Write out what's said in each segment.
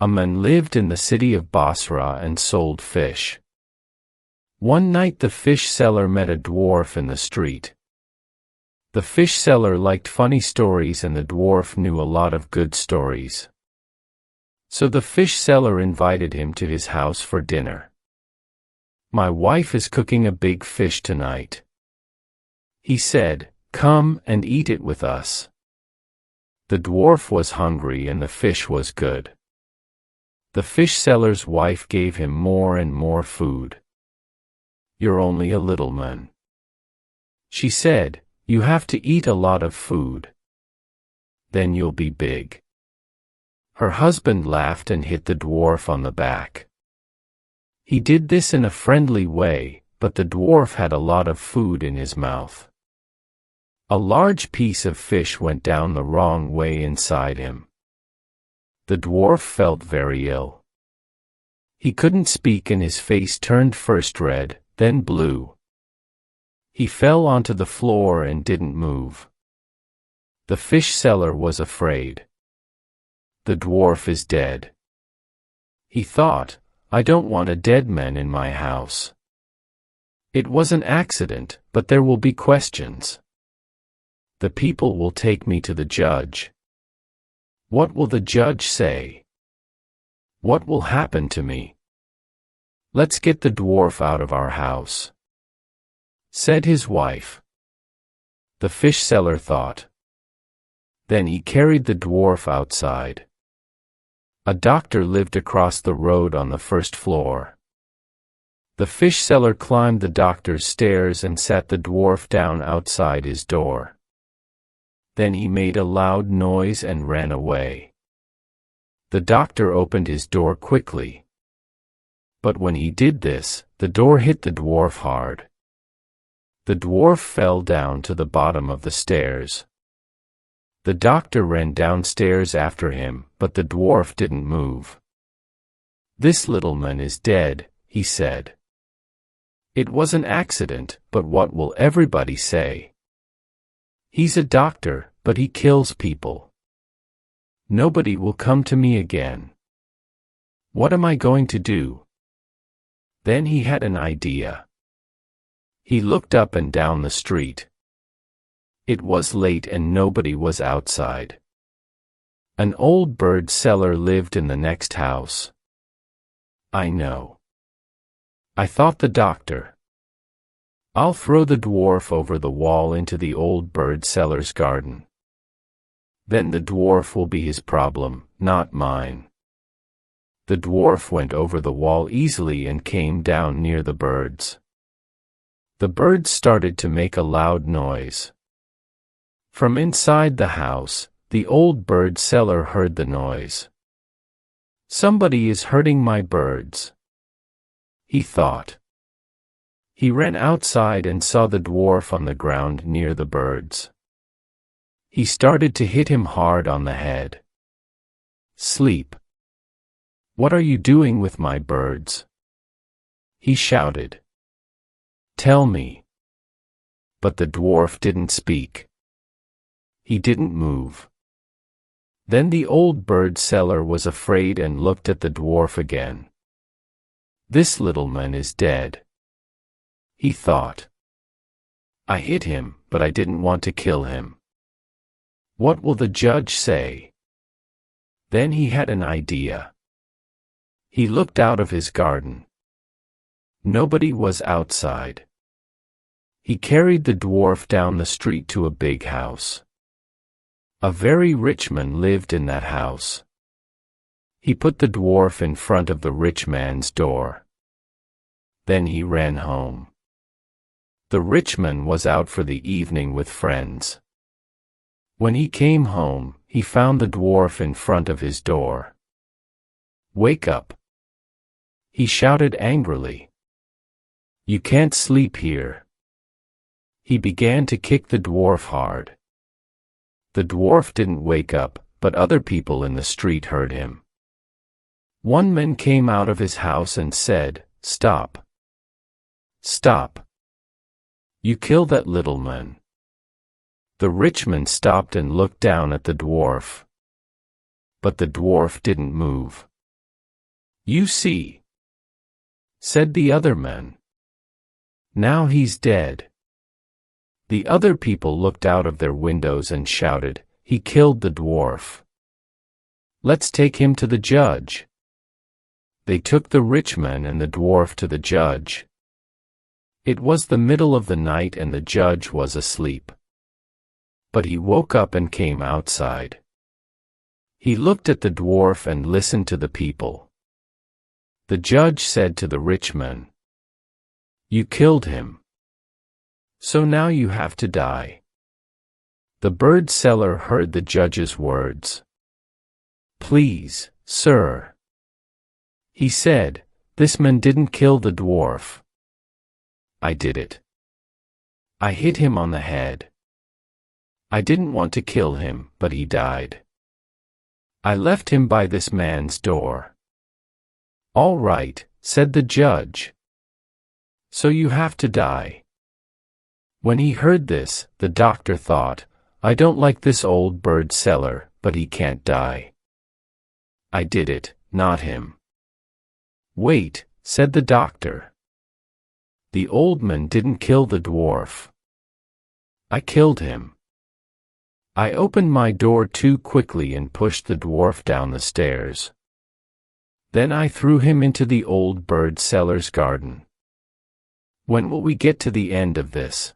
A man lived in the city of Basra and sold fish. One night the fish seller met a dwarf in the street. The fish seller liked funny stories and the dwarf knew a lot of good stories. So the fish seller invited him to his house for dinner. "My wife is cooking a big fish tonight," he said. "Come and eat it with us." The dwarf was hungry and the fish was good. The fish seller's wife gave him more and more food. "You're only a little man," she said. "You have to eat a lot of food. Then you'll be big." Her husband laughed and hit the dwarf on the back. He did this in a friendly way, but the dwarf had a lot of food in his mouth. A large piece of fish went down the wrong way inside him. The dwarf felt very ill. He couldn't speak and his face turned first red, then blue. He fell onto the floor and didn't move. The fish seller was afraid. "The dwarf is dead," he thought. "I don't want a dead man in my house. It was an accident, but there will be questions. The people will take me to the judge. What will the judge say? What will happen to me? Let's get the dwarf out of our house," said his wife. The fish seller thought. Then he carried the dwarf outside. A doctor lived across the road on the first floor. The fish seller climbed the doctor's stairs and sat the dwarf down outside his door. Then he made a loud noise and ran away. The doctor opened his door quickly. But when he did this, the door hit the dwarf hard. The dwarf fell down to the bottom of the stairs. The doctor ran downstairs after him, but the dwarf didn't move. "This little man is dead," he said. "It was an accident, but what will everybody say? He's a doctor, but he kills people. Nobody will come to me again. What am I going to do?" Then he had an idea. He looked up and down the street. It was late and nobody was outside. An old bird seller lived in the next house. "I know," I thought the doctor. "I'll throw the dwarf over the wall into the old bird seller's garden. Then the dwarf will be his problem, not mine." The dwarf went over the wall easily and came down near the birds. The birds started to make a loud noise. From inside the house, the old bird seller heard the noise. "Somebody is hurting my birds," he thought. He ran outside and saw the dwarf on the ground near the birds. He started to hit him hard on the head. "Sleep. What are you doing with my birds?" he shouted. "Tell me." But the dwarf didn't speak. He didn't move. Then the old bird seller was afraid and looked at the dwarf again. "This little man is dead," he thought. "I hit him, but I didn't want to kill him. What will the judge say?" Then he had an idea. He looked out of his garden. Nobody was outside. He carried the dwarf down the street to a big house. A very rich man lived in that house. He put the dwarf in front of the rich man's door. Then he ran home. The rich man was out for the evening with friends. When he came home, he found the dwarf in front of his door. "Wake up!" he shouted angrily. "You can't sleep here." He began to kick the dwarf hard. The dwarf didn't wake up, but other people in the street heard him. One man came out of his house and said, "Stop! Stop! You kill that little man." The rich man stopped and looked down at the dwarf. But the dwarf didn't move. "You see," said the other men. "Now he's dead." The other people looked out of their windows and shouted, "He killed the dwarf. Let's take him to the judge." They took the rich man and the dwarf to the judge. It was the middle of the night and the judge was asleep. But he woke up and came outside. He looked at the dwarf and listened to the people. The judge said to the rich man, "You killed him. So now you have to die." The bird seller heard the judge's words. "Please, sir," he said, "this man didn't kill the dwarf. I did it. I hit him on the head. I didn't want to kill him, but he died. I left him by this man's door." "All right," said the judge. "So you have to die." When he heard this, the doctor thought, "I don't like this old bird seller, but he can't die. I did it, not him." "Wait," said the doctor. "The old man didn't kill the dwarf. I killed him. I opened my door too quickly and pushed the dwarf down the stairs. Then I threw him into the old bird seller's garden." "When will we get to the end of this?"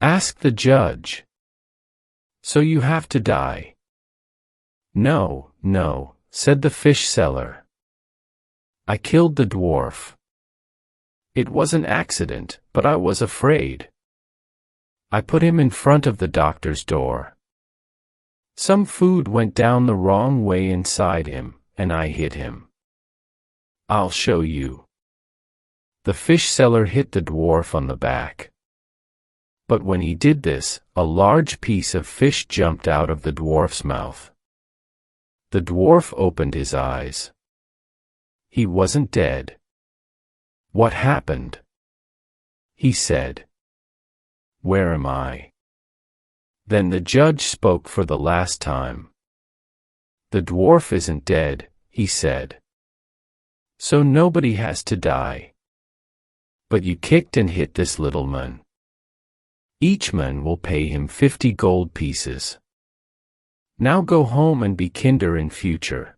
asked the judge. "So you have to die." "No, no," said the fish seller. "I killed the dwarf. It was an accident, but I was afraid. I put him in front of the doctor's door. Some food went down the wrong way inside him, and I hit him. I'll show you." The fish seller hit the dwarf on the back. But when he did this, a large piece of fish jumped out of the dwarf's mouth. The dwarf opened his eyes. He wasn't dead. "What happened?" he said. "Where am I?" Then the judge spoke for the last time. "The dwarf isn't dead," he said. "So nobody has to die. But you kicked and hit this little man. Each man will pay him 50 gold pieces. Now go home and be kinder in future."